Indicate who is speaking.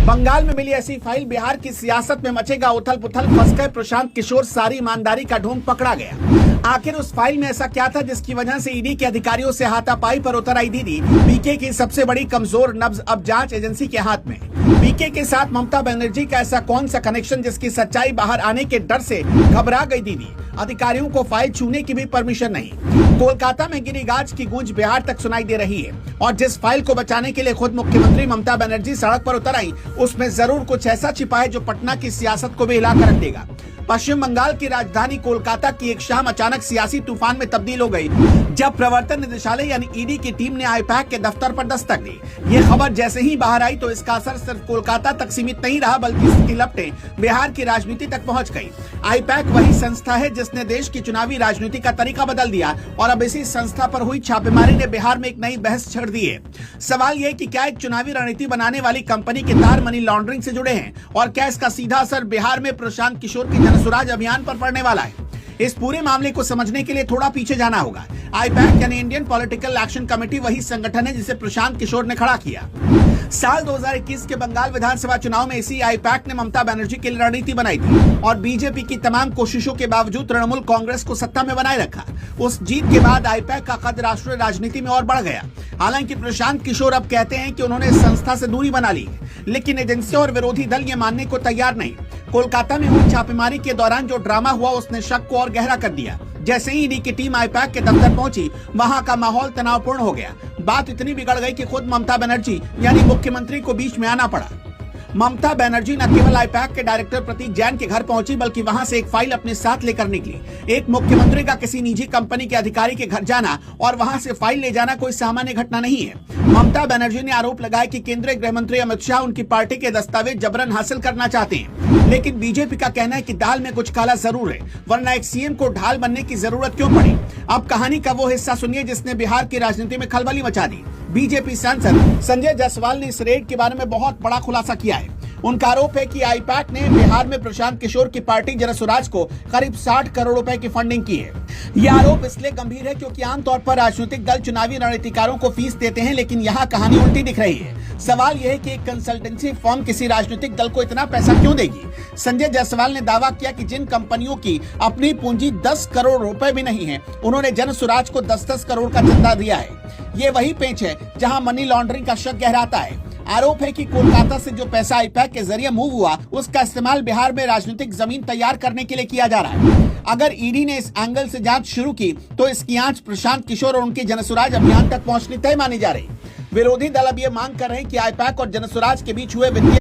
Speaker 1: बंगाल में मिली ऐसी फाइल, बिहार की सियासत में मचेगा उथल पुथल, फंस गए प्रशांत किशोर, सारी ईमानदारी का ढोंग पकड़ा गया। आखिर उस फाइल में ऐसा क्या था जिसकी वजह से ईडी के अधिकारियों से हाथापाई पर उतर आई दीदी। पीके की सबसे बड़ी कमजोर नब्ज अब जांच एजेंसी के हाथ में। पीके के साथ ममता बनर्जी का ऐसा कौन सा कनेक्शन जिसकी सच्चाई बाहर आने के डर से घबरा गई दीदी। अधिकारियों को फाइल छूने की भी परमिशन नहीं। कोलकाता में गिरी गाज की गूंज बिहार तक सुनाई दे रही है और जिस फाइल को बचाने के लिए खुद मुख्यमंत्री ममता बनर्जी सड़क पर उतर आई, उसमें जरूर कुछ ऐसा छिपा है जो पटना की सियासत को भी हिलाकर रख देगा। पश्चिम बंगाल की राजधानी कोलकाता की एक शाम अचानक सियासी तूफान में तब्दील हो गई जब प्रवर्तन निदेशालय यानी ईडी की टीम ने आईपैक के दफ्तर पर दस्तक दी। ये खबर जैसे ही बाहर आई तो इसका असर सिर्फ कोलकाता तक सीमित नहीं रहा, बल्कि इसकी लपटें बिहार की राजनीति तक पहुंच गई। आईपैक वही संस्था है जिसने देश की चुनावी राजनीति का तरीका बदल दिया और अब इसी संस्था पर हुई छापेमारी ने बिहार में एक नई बहस छेड़ दी है। सवाल ये कि क्या एक चुनावी रणनीति बनाने वाली कंपनी के तार मनी लॉन्ड्रिंग से जुड़े हैं और क्या इसका सीधा असर बिहार में प्रशांत किशोर की जनसुराज अभियान पर पड़ने वाला है। इस पूरे मामले को समझने के लिए थोड़ा पीछे जाना होगा। आईपैक यानी इंडियन पॉलिटिकल एक्शन कमेटी वही संगठन है जिसे प्रशांत किशोर ने खड़ा किया। साल 2021 के बंगाल विधानसभा चुनाव में इसी आईपैक ने ममता बनर्जी के लिए रणनीति बनाई थी और बीजेपी की तमाम कोशिशों के बावजूद तृणमूल कांग्रेस को सत्ता में बनाए रखा। उस जीत के बाद आईपैक का कद राष्ट्रीय राजनीति में और बढ़ गया। हालांकि प्रशांत किशोर अब कहते हैं कि उन्होंने इस संस्था से दूरी बना ली, लेकिन एजेंसियां और विरोधी दल ये मानने को तैयार नहीं। कोलकाता में हुई छापेमारी के दौरान जो ड्रामा हुआ उसने शक को और गहरा कर दिया। जैसे ही ईडी की टीम आईपैक के दफ्तर पहुंची, वहां का माहौल तनावपूर्ण हो गया। बात इतनी बिगड़ गई कि खुद ममता बनर्जी यानी मुख्यमंत्री को बीच में आना पड़ा। ममता बनर्जी न केवल आईपैक के डायरेक्टर प्रतीक जैन के घर पहुंची, बल्कि वहां से एक फाइल अपने साथ लेकर निकली। एक मुख्यमंत्री का किसी निजी कंपनी के अधिकारी के घर जाना और वहां से फाइल ले जाना कोई सामान्य घटना नहीं है। ममता बनर्जी ने आरोप लगाया कि केंद्रीय गृह मंत्री अमित शाह उनकी पार्टी के दस्तावेज जबरन हासिल करना चाहते हैं, लेकिन बीजेपी का कहना है कि दाल में कुछ काला जरूर है, वरना एक सीएम को ढाल बनने की जरूरत क्यों पड़ी। अब कहानी का वो हिस्सा सुनिए जिसने बिहार की राजनीति में खलबली मचा दी। बीजेपी सांसद संजय जायसवाल ने इस रेड के बारे में बहुत बड़ा खुलासा किया है। उनका आरोप है कि आईपैक ने बिहार में प्रशांत किशोर की पार्टी जनसुराज को करीब 60 करोड़ रुपए की फंडिंग की है। यह आरोप इसलिए गंभीर है क्योंकि आमतौर पर राजनीतिक दल चुनावी रणनीतिकारों को फीस देते हैं, लेकिन यहाँ कहानी उल्टी दिख रही है। सवाल यह है कि एक कंसल्टेंसी फर्म किसी राजनीतिक दल को इतना पैसा क्यों देगी। संजय जायसवाल ने दावा किया कि जिन कंपनियों की अपनी पूंजी 10 करोड़ रुपए भी नहीं है, उन्होंने जनसुराज को 10-10 करोड़ का चंदा दिया है। ये वही पेंच है जहां मनी लॉन्ड्रिंग का शक गहराता है। आरोप है कि कोलकाता से जो पैसा आईपैक के जरिए मूव हुआ, उसका इस्तेमाल बिहार में राजनीतिक जमीन तैयार करने के लिए किया जा रहा है। अगर ईडी ने इस एंगल से जांच शुरू की तो इसकी आंच प्रशांत किशोर और उनके जनसुराज अभियान तक पहुंचनी तय मानी जा रही। विरोधी दल अब ये मांग कर रहे हैं कि आईपैक और जनसुराज के बीच हुए वित्तीय